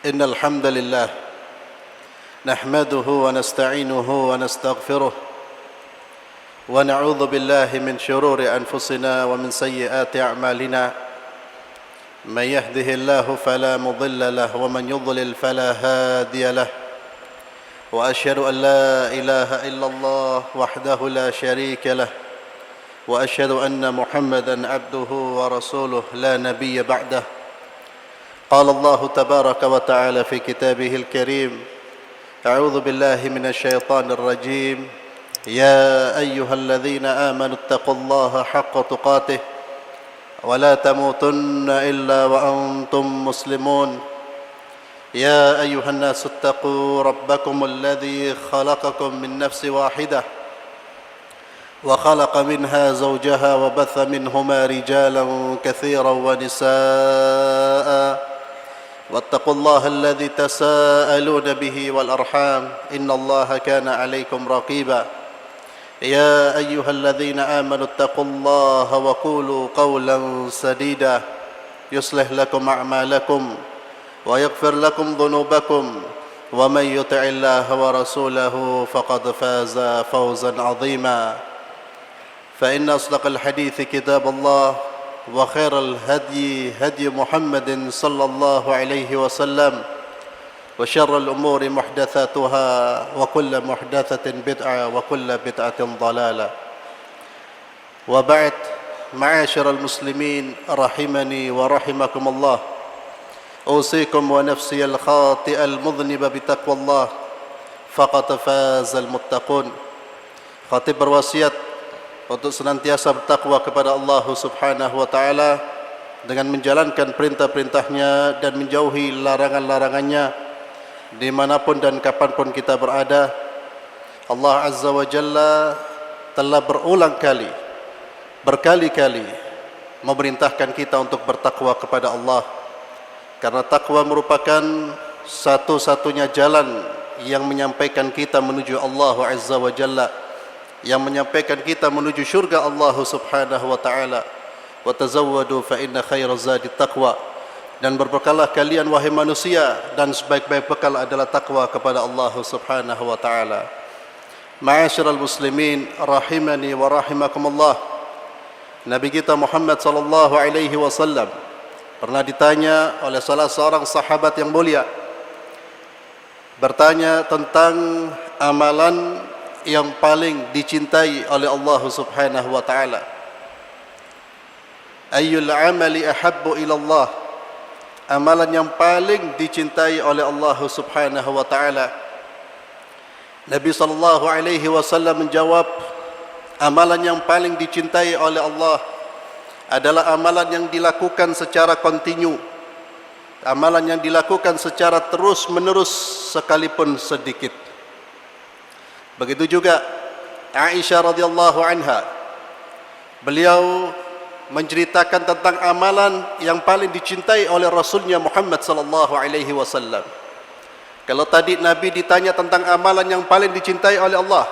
إن الحمد لله نحمده ونستعينه ونستغفره ونعوذ بالله من شرور أنفسنا ومن سيئات أعمالنا من يهده الله فلا مضل له ومن يضلل فلا هادي له وأشهد أن لا إله إلا الله وحده لا شريك له وأشهد أن محمدا عبده ورسوله لا نبي بعده قال الله تبارك وتعالى في كتابه الكريم أعوذ بالله من الشيطان الرجيم يا أيها الذين آمنوا اتقوا الله حق تقاته ولا تموتن إلا وأنتم مسلمون يا أيها الناس اتقوا ربكم الذي خلقكم من نفس واحدة وخلق منها زوجها وبث منهما رجالا كثيرا ونساء واتقوا الله الذي تساءلون به والأرحام إن الله كان عليكم رقيبا يا أيها الذين آمنوا اتقوا الله وقولوا قولا سديدا يصلح لكم أعمالكم ويغفر لكم ذنوبكم ومن يطع الله ورسوله فقد فاز فوزا عظيما فإن أصدق الحديث كتاب الله وخير الهدي هدي محمد صلى الله عليه وسلم وشر الأمور محدثاتها وكل محدثة بدعة وكل بدعة ضلالة وبعد معاشر المسلمين رحمني ورحمكم الله أوصيكم ونفسي الخاطئ المذنب بتقوى الله فقد فاز المتقون. Khatib berwasiat untuk senantiasa bertakwa kepada Allah Subhanahu wa taala dengan menjalankan perintah-perintahnya dan menjauhi larangan-larangannya dimanapun dan kapanpun kita berada. Allah Azza wa Jalla telah berulang kali, berkali-kali memerintahkan kita untuk bertakwa kepada Allah, karena takwa merupakan satu-satunya jalan yang menyampaikan kita menuju Allah Azza wa Jalla, yang menyampaikan kita menuju syurga Allah Subhanahu wa taala. Wa tazawwadu fa inna khairaz zadi taqwa. Dan berbekallah kalian wahai manusia, dan sebaik-baik bekal adalah takwa kepada Allah Subhanahu wa taala. Ma'asyiral muslimin rahimani wa rahimakumullah. Nabi kita Muhammad sallallahu alaihi wasallam pernah ditanya oleh salah seorang sahabat yang mulia, bertanya tentang amalan yang paling dicintai oleh Allah Subhanahu wa taala. Ayyul amali ahabbu ila Allah? Amalan yang paling dicintai oleh Allah Subhanahu wa taala. Nabi sallallahu alaihi wasallam menjawab, amalan yang paling dicintai oleh Allah adalah amalan yang dilakukan secara kontinu, amalan yang dilakukan secara terus-menerus sekalipun sedikit. Begitu juga Aisyah radhiyallahu anha, beliau menceritakan tentang amalan yang paling dicintai oleh Rasulnya Muhammad sallallahu alaihi wasallam. Kalau tadi Nabi ditanya tentang amalan yang paling dicintai oleh Allah,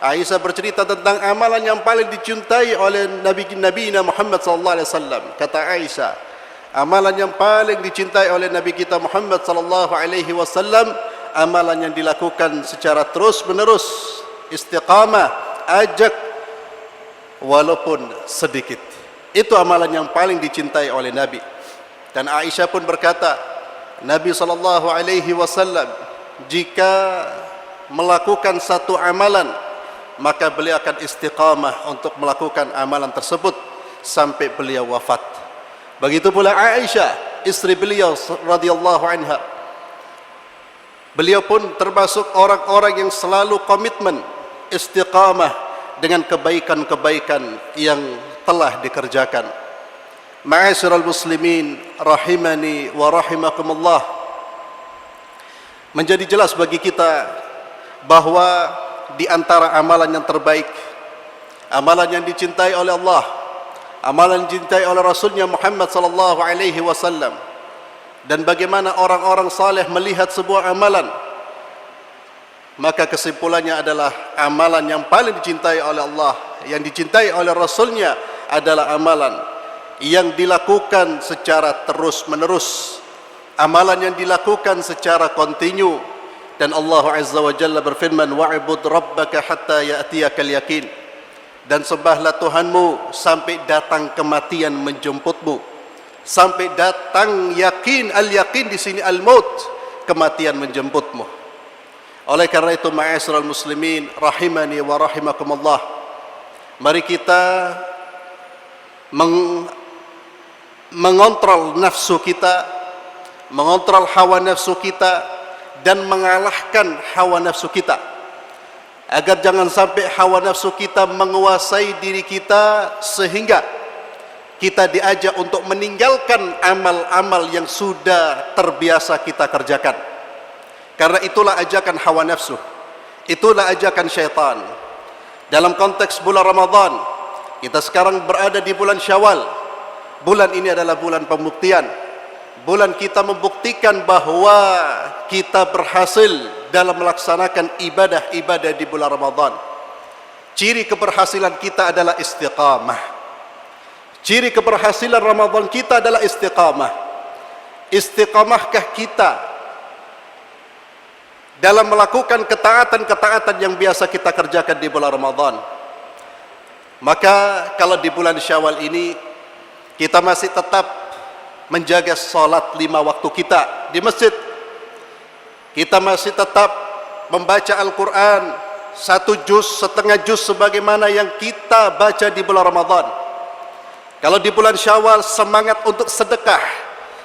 Aisyah bercerita tentang amalan yang paling dicintai oleh Nabi Muhammad sallallahu alaihi wasallam. Kata Aisyah, amalan yang paling dicintai oleh Nabi kita Muhammad sallallahu alaihi wasallam, amalan yang dilakukan secara terus-menerus, istiqamah, ajak walaupun sedikit. Itu amalan yang paling dicintai oleh Nabi. Dan Aisyah pun berkata, Nabi sallallahu alaihi wasallam jika melakukan satu amalan, maka beliau akan istiqamah untuk melakukan amalan tersebut sampai beliau wafat. Begitu pula Aisyah, istri beliau radhiyallahu anha, beliau pun termasuk orang-orang yang selalu komitmen istiqamah dengan kebaikan-kebaikan yang telah dikerjakan. Ma'asyiral muslimin rahimani wa rahimakumullah. Menjadi jelas bagi kita bahwa di antara amalan yang terbaik, amalan yang dicintai oleh Allah, amalan yang dicintai oleh Rasulnya Muhammad sallallahu alaihi wasallam, dan bagaimana orang-orang saleh melihat sebuah amalan, maka kesimpulannya adalah amalan yang paling dicintai oleh Allah, yang dicintai oleh Rasulnya adalah amalan yang dilakukan secara terus-menerus, amalan yang dilakukan secara kontinu. Dan Allah Azza wa Jalla berfirman, wa'bud rabbaka hatta ya'tiyakal yaqin, dan sembahlah Tuhanmu sampai datang kematian menjemputmu, sampai datang yakin. Al-yakin di sini al-maut, kematian menjemputmu. Oleh karena itu, ma'asyiral muslimin rahimani wa rahimakumullah, mari kita mengontrol nafsu kita, mengontrol hawa nafsu kita, dan mengalahkan hawa nafsu kita, agar jangan sampai hawa nafsu kita menguasai diri kita sehingga kita diajak untuk meninggalkan amal-amal yang sudah terbiasa kita kerjakan. Karena itulah ajakan hawa nafsu, itulah ajakan syaitan. Dalam konteks bulan Ramadan, kita sekarang berada di bulan Syawal. Bulan ini adalah bulan pembuktian. Bulan kita membuktikan bahwa kita berhasil dalam melaksanakan ibadah-ibadah di bulan Ramadan. Ciri keberhasilan kita adalah istiqamah. Ciri keberhasilan Ramadan kita adalah istiqamah. Istiqamahkah kita dalam melakukan ketaatan-ketaatan yang biasa kita kerjakan di bulan Ramadan? Maka kalau di bulan Syawal ini kita masih tetap menjaga salat 5 waktu kita di masjid, kita masih tetap membaca Al-Quran 1 juz, setengah juz sebagaimana yang kita baca di bulan Ramadan. Kalau di bulan Syawal, semangat untuk sedekah,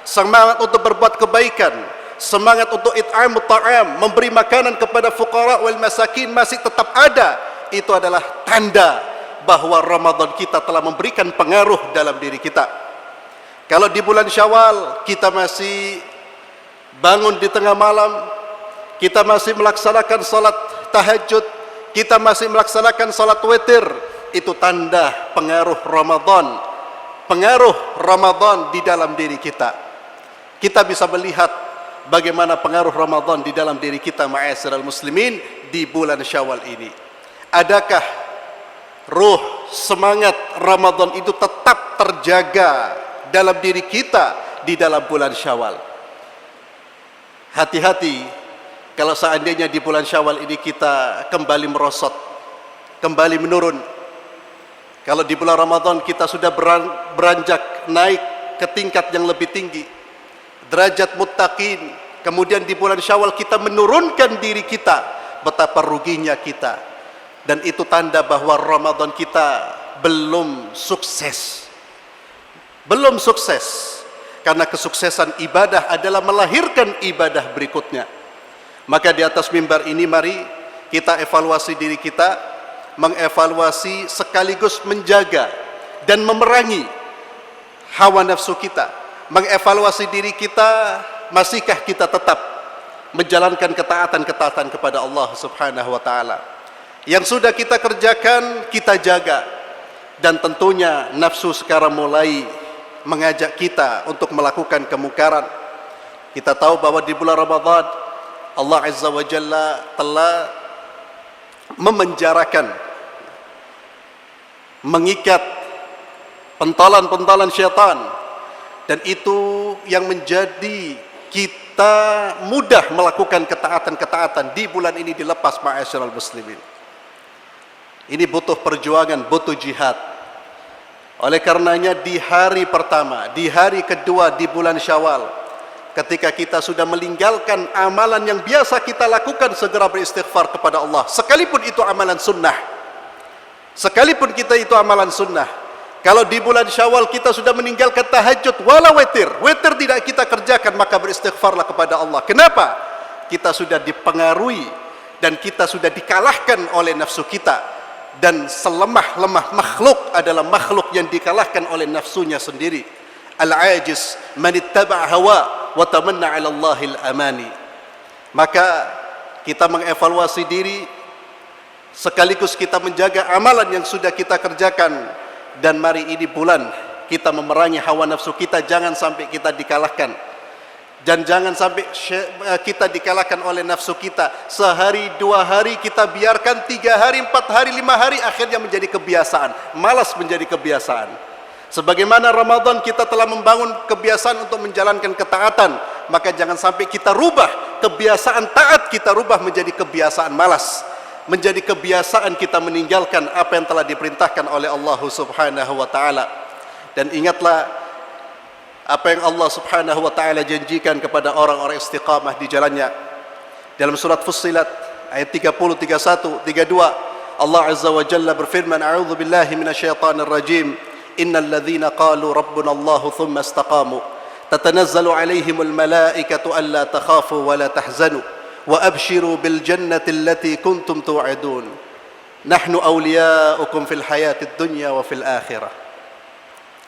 semangat untuk berbuat kebaikan, semangat untuk it'amut ta'am, memberi makanan kepada fuqara wal masakin masih tetap ada. Itu adalah tanda bahwa Ramadan kita telah memberikan pengaruh dalam diri kita. Kalau di bulan Syawal kita masih bangun di tengah malam, kita masih melaksanakan salat tahajud, kita masih melaksanakan salat witir, itu tanda pengaruh Ramadan. Pengaruh Ramadan di dalam diri kita. Kita bisa melihat bagaimana pengaruh Ramadan di dalam diri kita, ma'asyiral muslimin, di bulan Syawal ini. Adakah ruh semangat Ramadan itu tetap terjaga dalam diri kita di dalam bulan Syawal? Hati-hati kalau seandainya di bulan Syawal ini kita kembali merosot, kembali menurun. Kalau di bulan Ramadan kita sudah beranjak naik ke tingkat yang lebih tinggi, derajat muttaqin, kemudian di bulan Syawal kita menurunkan diri kita, betapa ruginya kita. Dan itu tanda bahwa Ramadan kita belum sukses. Belum sukses, karena kesuksesan ibadah adalah melahirkan ibadah berikutnya. Maka di atas mimbar ini mari kita evaluasi diri kita, mengevaluasi sekaligus menjaga dan memerangi hawa nafsu kita, mengevaluasi diri kita, masihkah kita tetap menjalankan ketaatan-ketaatan kepada Allah Subhanahu wa taala. Yang sudah kita kerjakan kita jaga, dan tentunya nafsu sekarang mulai mengajak kita untuk melakukan kemungkaran. Kita tahu bahwa di bulan Ramadan Allah Azza wa Jalla telah memenjarakan, mengikat pentolan-pentolan syaitan, dan itu yang menjadi kita mudah melakukan ketaatan-ketaatan di bulan ini dilepas, ma'asyiral muslimin. Ini butuh perjuangan, butuh jihad. Oleh karenanya di hari pertama, di hari kedua di bulan Syawal, ketika kita sudah meninggalkan amalan yang biasa kita lakukan, segera beristighfar kepada Allah, sekalipun itu amalan sunnah. Sekalipun kita itu amalan sunnah. Kalau di bulan Syawal kita sudah meninggalkan tahajud walau witir, witir tidak kita kerjakan, maka beristighfarlah kepada Allah. Kenapa? Kita sudah dipengaruhi dan kita sudah dikalahkan oleh nafsu kita. Dan selemah-lemah makhluk adalah makhluk yang dikalahkan oleh nafsunya sendiri. Al-ajiz man ittaba' hawa wa tamanna 'ala Allahil amani. Maka kita mengevaluasi diri, sekaligus kita menjaga amalan yang sudah kita kerjakan. Dan mari ini bulan kita memerangi hawa nafsu kita, jangan sampai kita dikalahkan. Dan jangan sampai kita dikalahkan oleh nafsu kita. Sehari, 2 hari kita biarkan, 3 hari, 4 hari, 5 hari, akhirnya menjadi kebiasaan. Malas menjadi kebiasaan. Sebagaimana Ramadan kita telah membangun kebiasaan untuk menjalankan ketaatan, maka jangan sampai kita rubah kebiasaan taat, kita rubah menjadi kebiasaan malas, menjadi kebiasaan kita meninggalkan apa yang telah diperintahkan oleh Allah Subhanahu wa taala. Dan ingatlah apa yang Allah Subhanahu wa taala janjikan kepada orang-orang istiqamah di jalannya. Dalam surat Fussilat ayat 30, 31, 32, Allah Azza wa Jalla berfirman, "A'udzu billahi minasyaitonir rajim. Innal ladzina qalu rabbuna Allah thumma istaqamu tatanazzalu 'alaihimul malaikatu alla takhafu wa la tahzanu wa abshiru bil jannati allati kuntum tu'adun. Nahnu awliya'ukum fil hayatid dunya wa fil akhirah."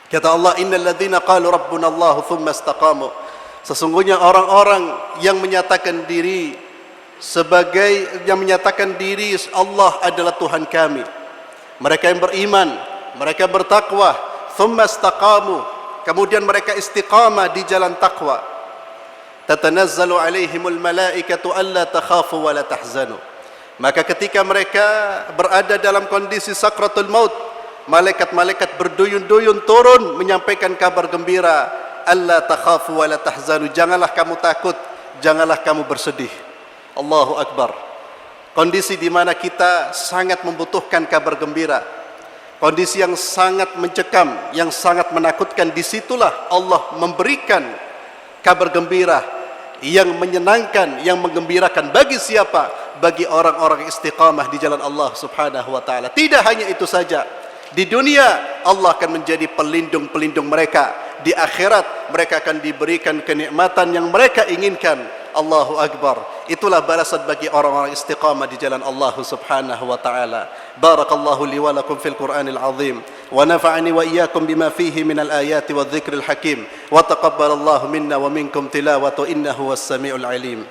Kata Allah, "Innal ladzina qalu rabbuna Allah thumma istaqamu." Sesungguhnya orang-orang yang menyatakan diri Allah adalah Tuhan kami. Mereka yang beriman, mereka bertakwa, thumma istaqamu, kemudian mereka istiqamah di jalan takwa. Tatanazzalu alaihimul malaikatu alla takhafu wa la tahzanu. Maka ketika mereka berada dalam kondisi sakratul maut, malaikat-malaikat berduyun-duyun turun menyampaikan kabar gembira, alla takhafu wa la tahzanu, janganlah kamu takut, janganlah kamu bersedih. Allahu Akbar. Kondisi di mana kita sangat membutuhkan kabar gembira, kondisi yang sangat mencekam, yang sangat menakutkan, disitulah Allah memberikan kabar gembira yang menyenangkan, yang menggembirakan. Bagi siapa? Bagi orang-orang istiqamah di jalan Allah Subhanahu wa taala. Tidak hanya itu saja, di dunia Allah akan menjadi pelindung-pelindung mereka. Di akhirat mereka akan diberikan kenikmatan yang mereka inginkan. Allahu Akbar. Itulah balasan bagi orang-orang istiqamah di jalan Allah Subhanahu wa taala. Barakallahu li wa lakum fil Qur'anil azim wa nafa'ani wa iyyakum bima fihi minal ayati wadh-dhikril hakim wa taqabbalallahu minna wa minkum tilawatu innahu was-sami'ul alim.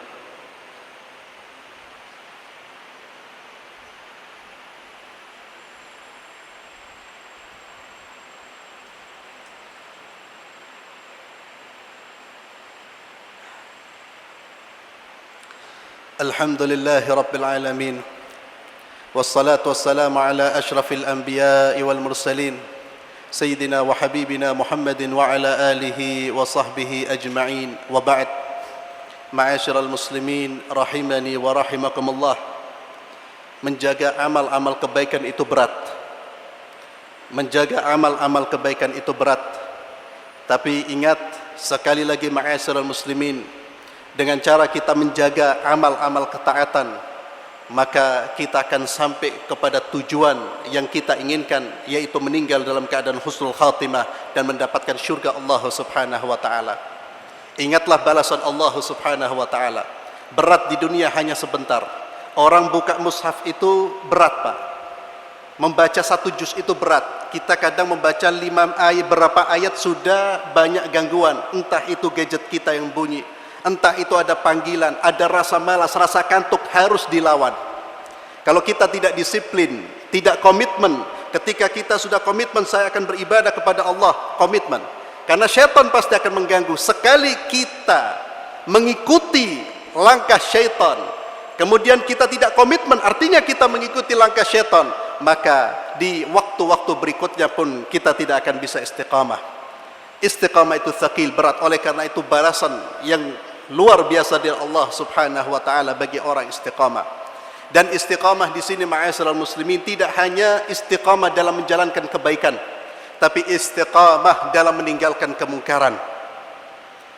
Alhamdulillahi Rabbil Alamin, wassalatu wassalamu ala ashrafil anbiya'i wal mursalin, Sayyidina wa Habibina Muhammadin wa ala alihi wa sahbihi ajma'in, wa ba'd. Ma'asyiral muslimin rahimani wa rahimakumullah. Menjaga amal-amal kebaikan itu berat. Menjaga amal-amal kebaikan itu berat. Tapi ingat sekali lagi ma'asyiral muslimin, dengan cara kita menjaga amal-amal ketaatan, maka kita akan sampai kepada tujuan yang kita inginkan, yaitu meninggal dalam keadaan husnul khatimah dan mendapatkan syurga Allah Subhanahu wa taala. Ingatlah balasan Allah Subhanahu wa taala. Berat di dunia hanya sebentar. Orang buka mushaf itu berat, Pak. Membaca satu juz itu berat. Kita kadang membaca 5 ayat, berapa ayat sudah banyak gangguan. Entah itu gadget kita yang bunyi, entah itu ada panggilan, ada rasa malas, rasa kantuk, harus dilawan. Kalau kita tidak disiplin, tidak komitmen, ketika kita sudah komitmen, saya akan beribadah kepada Allah, komitmen. Karena syaitan pasti akan mengganggu. Sekali kita mengikuti langkah syaitan, kemudian kita tidak komitmen, artinya kita mengikuti langkah syaitan, maka di waktu-waktu berikutnya pun kita tidak akan bisa istiqamah. Istiqamah itu tsaqil, berat. Oleh karena itu balasan yang luar biasa dari Allah Subhanahu wa taala bagi orang istiqamah. Dan istiqamah di sini ma'asyiral muslimin tidak hanya istiqamah dalam menjalankan kebaikan, tapi istiqamah dalam meninggalkan kemungkaran.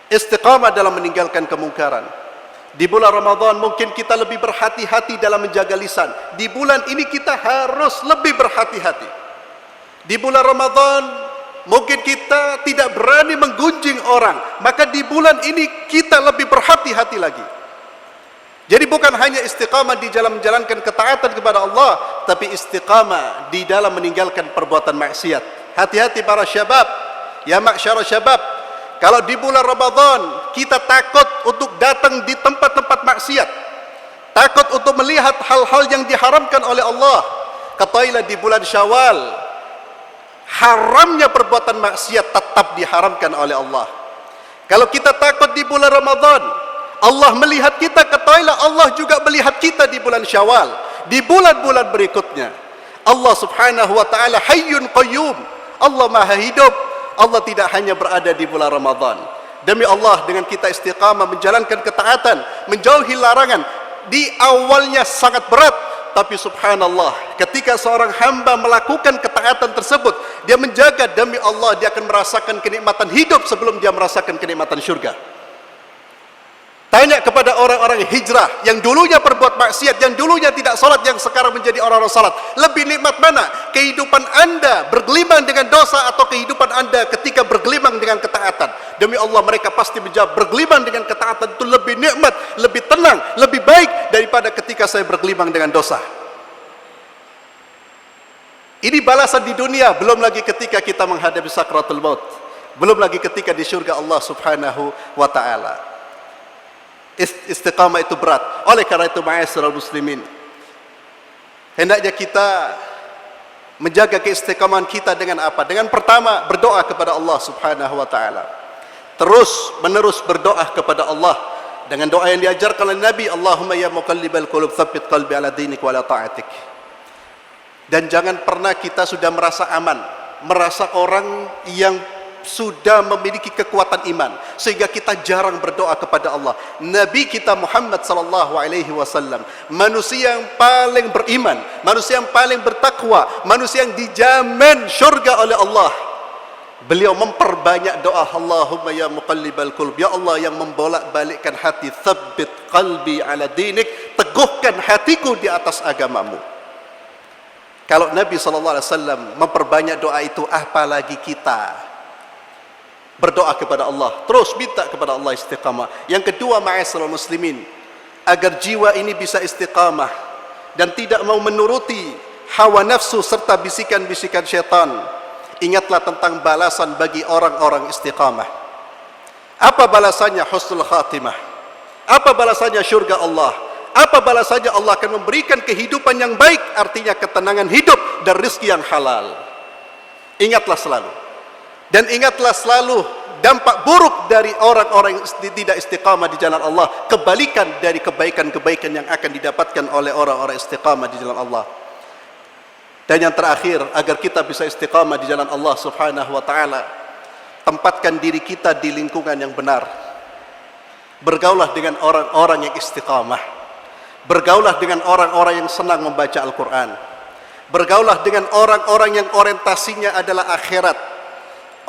Istiqamah dalam meninggalkan kemungkaran. Di bulan Ramadan mungkin kita lebih berhati-hati dalam menjaga lisan. Di bulan ini kita harus lebih berhati-hati. Di bulan Ramadan mungkin kita tidak berani menggunjing orang, maka di bulan ini kita lebih berhati-hati lagi. Jadi bukan hanya istiqamah di dalam menjalankan ketaatan kepada Allah, tapi istiqamah di dalam meninggalkan perbuatan maksiat. Hati-hati para syabab, ya ma'syara syabab. Kalau di bulan Ramadan kita takut untuk datang di tempat-tempat maksiat, takut untuk melihat hal-hal yang diharamkan oleh Allah, ketahuilah di bulan Syawal haramnya perbuatan maksiat tetap diharamkan oleh Allah. Kalau kita takut di bulan Ramadan, Allah melihat kita, ketahuilah Allah juga melihat kita di bulan Syawal, di bulan-bulan berikutnya. Allah Subhanahu wa taala Hayyun Qayyum. Allah Maha hidup. Allah tidak hanya berada di bulan Ramadan. Demi Allah, dengan kita istiqamah menjalankan ketaatan, menjauhi larangan, di awalnya sangat berat, tapi subhanallah, ketika seorang hamba melakukan ketaatan tersebut, dia menjaga, demi Allah, dia akan merasakan kenikmatan hidup sebelum dia merasakan kenikmatan syurga. Tanya kepada orang-orang hijrah yang dulunya berbuat maksiat, yang dulunya tidak salat, yang sekarang menjadi orang-orang salat. Lebih nikmat mana? Kehidupan anda bergelimang dengan dosa atau kehidupan anda ketika bergelimang dengan ketaatan? Demi Allah, mereka pasti menjawab, bergelimang dengan ketaatan itu lebih nikmat, lebih tenang, lebih baik daripada ketika saya bergelimang dengan dosa. Ini balasan di dunia, belum lagi ketika kita menghadapi sakratul maut, belum lagi ketika di syurga Allah Subhanahu wa ta'ala. Istiqamah itu berat. Oleh karena itu, ma'asyiral muslimin, hendaknya kita menjaga keistiqamahan kita dengan apa? Dengan pertama, berdoa kepada Allah Subhanahu wa ta'ala. Terus menerus berdoa kepada Allah dengan doa yang diajarkan oleh Nabi, Allahumma ya muqallibal qulub tsabbit qalbi ala dinik wa ala ta'atik. Dan jangan pernah kita sudah merasa aman, merasa orang yang sudah memiliki kekuatan iman sehingga kita jarang berdoa kepada Allah. Nabi kita Muhammad sallallahu alaihi wasallam, manusia yang paling beriman, manusia yang paling bertakwa, manusia yang dijamin syurga oleh Allah. Beliau memperbanyak doa, Allahumma ya muqallibal qulub, ya Allah yang membolak-balikkan hati, tsabbit qalbi ala dinik, teguhkan hatiku di atas agamamu. Kalau Nabi sallallahu alaihi wasallam memperbanyak doa itu, apalagi kita berdoa kepada Allah, terus minta kepada Allah istiqamah. Yang kedua, ma'asyiral muslimin, agar jiwa ini bisa istiqamah dan tidak mau menuruti hawa nafsu serta bisikan-bisikan syaitan, ingatlah tentang balasan bagi orang-orang istiqamah. Apa balasannya? Husnul khatimah. Apa balasannya? Syurga Allah. Apa balasannya? Allah akan memberikan kehidupan yang baik, artinya ketenangan hidup dan rezeki yang halal. Ingatlah selalu. Dan ingatlah selalu dampak buruk dari orang-orang yang tidak istiqamah di jalan Allah, kebalikan dari kebaikan-kebaikan yang akan didapatkan oleh orang-orang istiqamah di jalan Allah. Dan yang terakhir, agar kita bisa istiqamah di jalan Allah Subhanahu wa ta'ala, tempatkan diri kita di lingkungan yang benar. Bergaulah dengan orang-orang yang istiqamah. Bergaulah dengan orang-orang yang senang membaca Al-Quran. Bergaulah dengan orang-orang yang orientasinya adalah akhirat.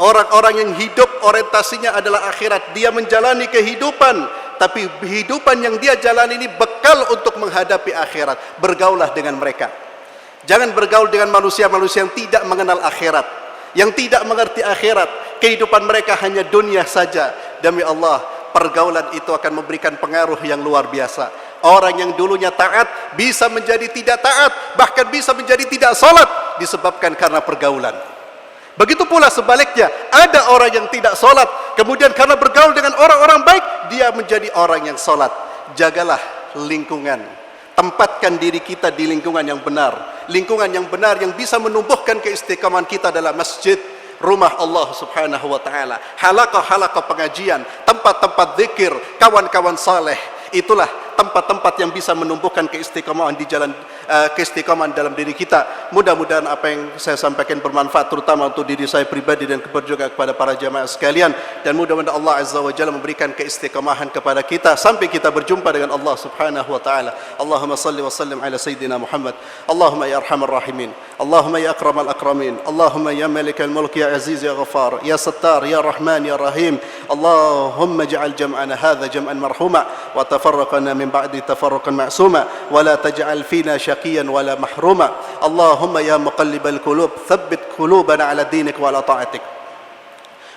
Orang-orang yang hidup orientasinya adalah akhirat. Dia menjalani kehidupan, tapi kehidupan yang dia jalani ini bekal untuk menghadapi akhirat. Bergaulah dengan mereka. Jangan bergaul dengan manusia-manusia yang tidak mengenal akhirat, yang tidak mengerti akhirat. Kehidupan mereka hanya dunia saja. Demi Allah, pergaulan itu akan memberikan pengaruh yang luar biasa. Orang yang dulunya taat bisa menjadi tidak taat, bahkan bisa menjadi tidak salat disebabkan karena pergaulan. Begitu pula sebaliknya, ada orang yang tidak salat, kemudian karena bergaul dengan orang-orang baik, dia menjadi orang yang salat. Jagalah lingkungan, tempatkan diri kita di lingkungan yang benar. Lingkungan yang benar yang bisa menumbuhkan keistiqamahan kita adalah masjid, rumah Allah Subhanahu wa ta'ala, halaqah-halaqah pengajian, tempat-tempat zikir, kawan-kawan saleh. Itulah tempat-tempat yang bisa menumbuhkan keistiqamahan di jalan keistiqamahan dalam diri kita. Mudah-mudahan apa yang saya sampaikan bermanfaat, terutama untuk diri saya pribadi dan juga kepada para jamaah sekalian, dan mudah-mudahan Allah Azza wa Jalla memberikan keistiqamahan kepada kita sampai kita berjumpa dengan Allah Subhanahu wa ta'ala. Allahumma salli wa sallim ala sayyidina Muhammad. Allahumma ya arhamar rahimin, Allahumma ya akramal akramin, Allahumma ya malikal mulk, ya aziz ya ghafar, ya sattar, ya rahman ya rahim. Allahumma ja'al jam'ana hadha jam'an marhuma wa tafarraqana min ba'di tafarruqan ma'suma wa la taj'al fina شقيا ولا محروما. اللهم يا مقلب القلوب ثبت قلوبنا على دينك وعلى طاعتك.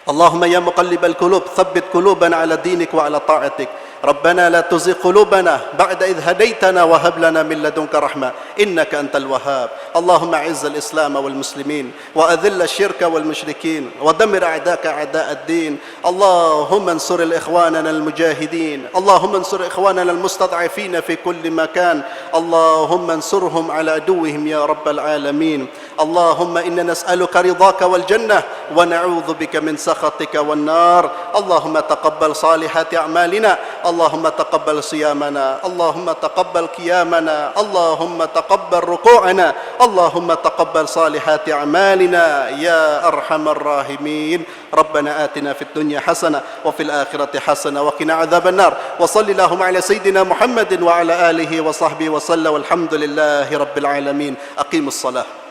اللهم يا مقلب القلوب ثبت قلوبنا على دينك وعلى طاعتك. ربنا لا تزغ قلوبنا بعد إذ هديتنا وهب لنا من لدنك رحمة إنك أنت الوهاب. اللهم أعز الإسلام والمسلمين وأذل الشرك والمشركين ودمر أعداءك أعداء الدين. اللهم انصر إخواننا المجاهدين. اللهم انصر إخواننا المستضعفين في كل مكان. اللهم انصرهم على عدوهم يا رب العالمين. اللهم إنا نسألك رضاك والجنة ونعوذ بك من سخطك والنار. اللهم تقبل صالحات أعمالنا، اللهم تقبل صيامنا، اللهم تقبل قيامنا، اللهم تقبل ركوعنا، اللهم تقبل صالحات أعمالنا يا أرحم الراحمين. ربنا آتنا في الدنيا حسنة وفي الآخرة حسنة وقنا عذاب النار. وصل اللهم على سيدنا محمد وعلى آله وصحبه وسلم والحمد لله رب العالمين. أقيموا الصلاة.